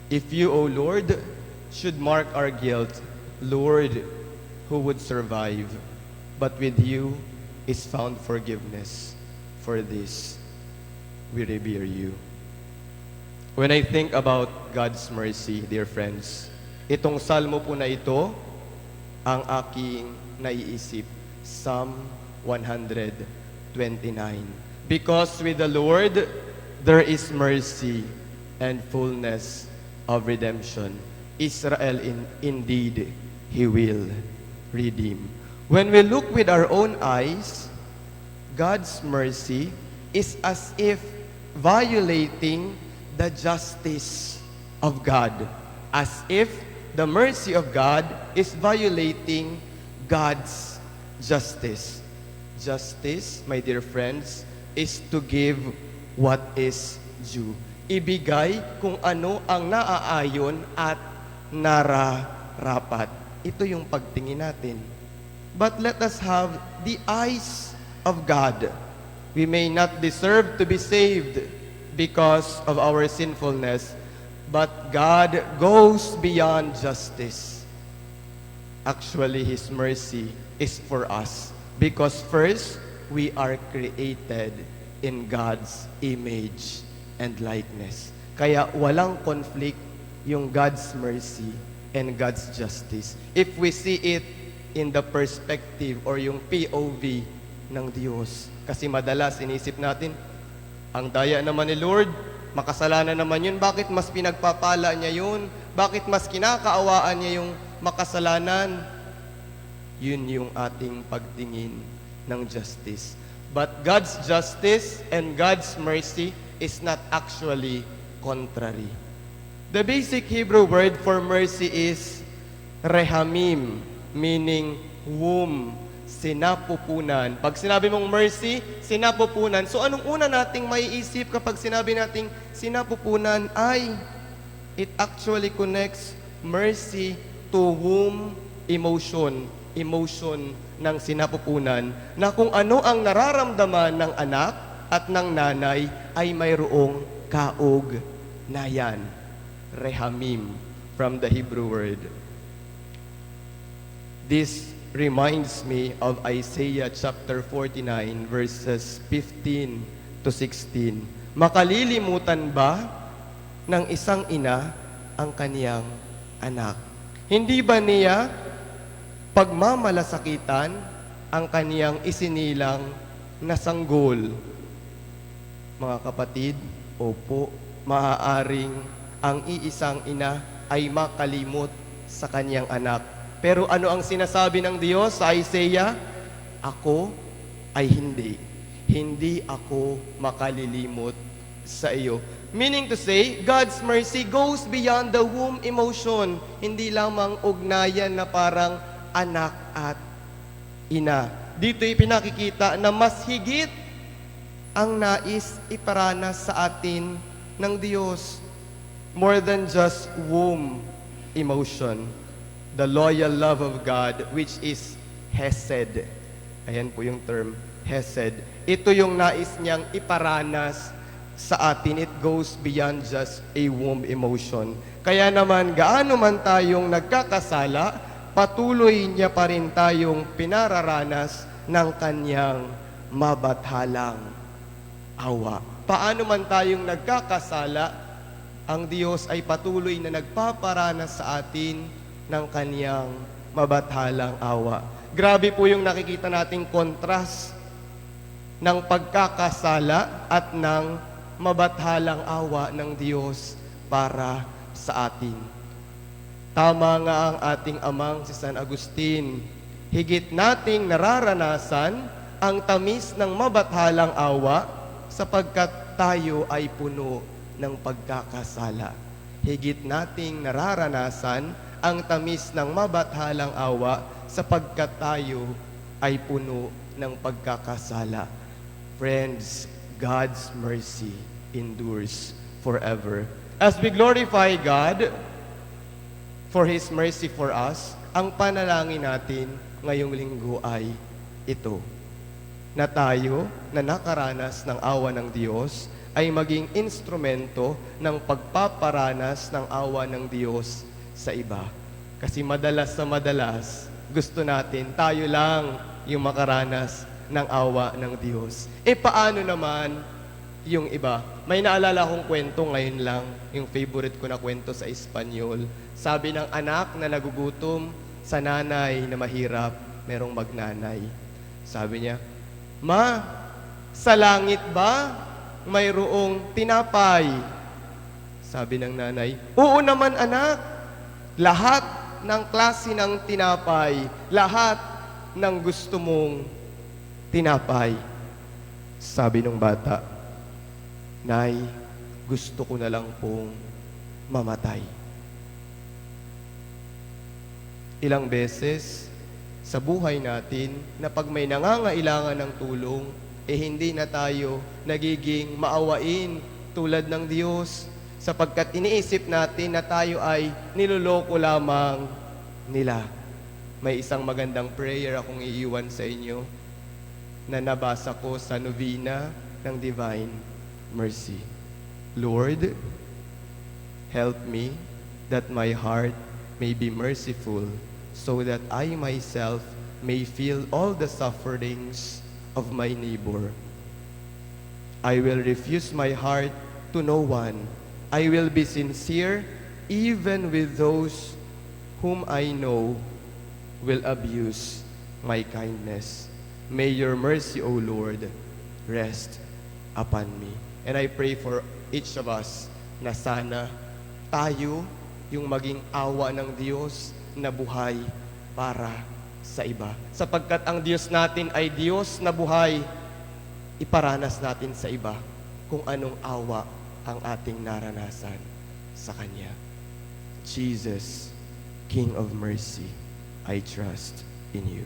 If you, O Lord, should mark our guilt, Lord, who would survive? But with you is found forgiveness. For this, we revere you. When I think about God's mercy, dear friends, itong salmo po na ito, ang aking naiisip, Psalm 129. Because with the Lord, there is mercy and fullness of redemption. Israel indeed, He will redeem. When we look with our own eyes, God's mercy is as if violating the justice of God. As if the mercy of God is violating God's justice. Justice, my dear friends, is to give what is due. Ibigay kung ano ang naaayon at nararapat. Ito yung pagtingin natin. But let us have the eyes of God. We may not deserve to be saved because of our sinfulness, but God goes beyond justice. Actually, His mercy is for us because first, we are created in God's image and likeness. Kaya walang conflict yung God's mercy and God's justice. If we see it in the perspective or yung POV ng Diyos. Kasi madalas inisip natin, ang daya naman ni Lord, makasalanan naman yun, bakit mas pinagpapala niya yun? Bakit mas kinakaawaan niya yung makasalanan? Yun yung ating pagtingin ng justice. But God's justice and God's mercy is not actually contrary. The basic Hebrew word for mercy is rehamim, meaning womb, sinapupunan. Pag sinabi mong mercy, sinapupunan. So anong una nating maiisip kapag sinabi nating sinapupunan ay it actually connects mercy to womb emotion. Emotion ng sinapupunan na kung ano ang nararamdaman ng anak at ng nanay ay mayroong kaugnayan. Rehamim from the Hebrew word. This reminds me of Isaiah chapter 49 verses 15 to 16. Makalilimutan ba ng isang ina ang kaniyang anak? Hindi ba niya pagmamalasakitan ang kaniyang isinilang na sanggol? Mga kapatid, opo, maaaring ang iisang ina ay makalimot sa kaniyang anak. Pero ano ang sinasabi ng Diyos sa Isaiah? Ako ay hindi. Hindi ako makalilimot sa iyo. Meaning to say, God's mercy goes beyond the womb emotion. Hindi lamang ugnayan na parang anak at ina. Dito ipinakikita na mas higit ang nais iparanas sa atin ng Diyos. More than just womb emotion. The loyal love of God, which is Hesed. Ayan po yung term, Hesed. Ito yung nais niyang iparanas sa atin. It goes beyond just a womb emotion. Kaya naman, gaano man tayong nagkakasala, patuloy niya pa rin tayong pinararanas ng kanyang mabathalang awa. Paano man tayong nagkakasala, ang Diyos ay patuloy na nagpaparanas sa atin ng kaniyang mabathalang awa. Grabe po yung nakikita nating kontrast ng pagkakasala at ng mabathalang awa ng Diyos para sa atin. Tama nga ang ating amang si San Agustin. Higit nating nararanasan ang tamis ng mabathalang awa sapagkat tayo ay puno ng pagkakasala. Higit nating nararanasan ang tamis ng mabathalang awa sapagkat tayo ay puno ng pagkakasala. Friends, God's mercy endures forever. As we glorify God for His mercy for us, ang panalangin natin ngayong linggo ay ito, na tayo na nakaranas ng awa ng Diyos ay maging instrumento ng pagpaparanas ng awa ng Diyos sa iba. Kasi madalas na madalas, gusto natin tayo lang yung makaranas ng awa ng Diyos. Paano naman yung iba? May naalala akong kwento ngayon lang, yung favorite ko na kwento sa Espanyol. Sabi ng anak na nagugutom sa nanay na mahirap, merong magnanay. Sabi niya, "Ma, sa langit ba mayroong tinapay?" Sabi ng nanay, "Oo naman anak, lahat ng klase ng tinapay, lahat ng gusto mong tinapay." Sabi ng bata, "Nay, gusto ko na lang pong mamatay." Ilang beses sa buhay natin na pag may nangangailangan ng tulong, hindi na tayo nagiging maawain tulad ng Diyos, sapagkat iniisip natin na tayo ay niloloko lamang nila. May isang magandang prayer akong iiwan sa inyo na nabasa ko sa novena ng Divine Mercy. Lord, help me that my heart may be merciful, so that I myself may feel all the sufferings of my neighbor. I will refuse my heart to no one. I will be sincere even with those whom I know will abuse my kindness. May your mercy, O Lord, rest upon me. And I pray for each of us na sana tayo yung maging awa ng Diyos na buhay para sa iba. Sapagkat ang Diyos natin ay Diyos na buhay, iparanas natin sa iba kung anong awa ang ating naranasan sa Kanya. Jesus, King of Mercy, I trust in you.